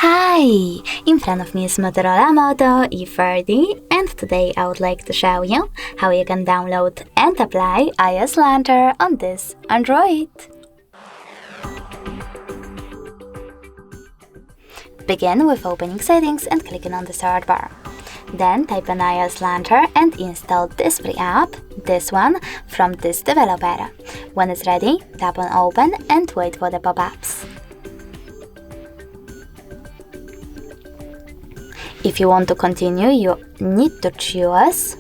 Hi! In front of me is Motorola Moto E40, and today I would like to show you how you can download and apply iOS launcher on this Android. Begin with opening settings and clicking on the search bar. Then type in iOS launcher and install this free app, this one, from this developer. When it's ready, tap on open and wait for the pop-ups. If you want to continue, you need to choose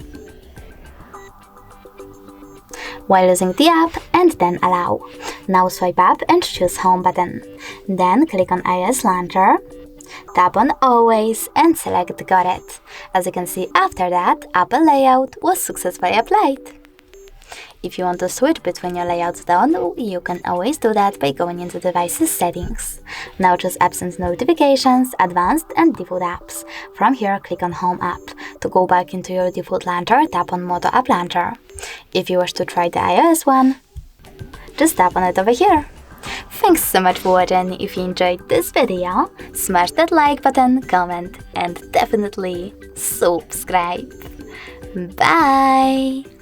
while using the app and then allow. Now swipe up and choose home button. Then click on iOS launcher, tap on always and select got it. As you can see, after that, Apple layout was successfully applied. If you want to switch between your layouts down, you can always do that by going into devices settings. Now choose apps and notifications, advanced and default apps. From here, click on home app. To go back into your default launcher, tap on Moto App Launcher. If you wish to try the iOS one, just tap on it over here. Thanks so much for watching. If you enjoyed this video, smash that like button, comment and definitely subscribe. Bye!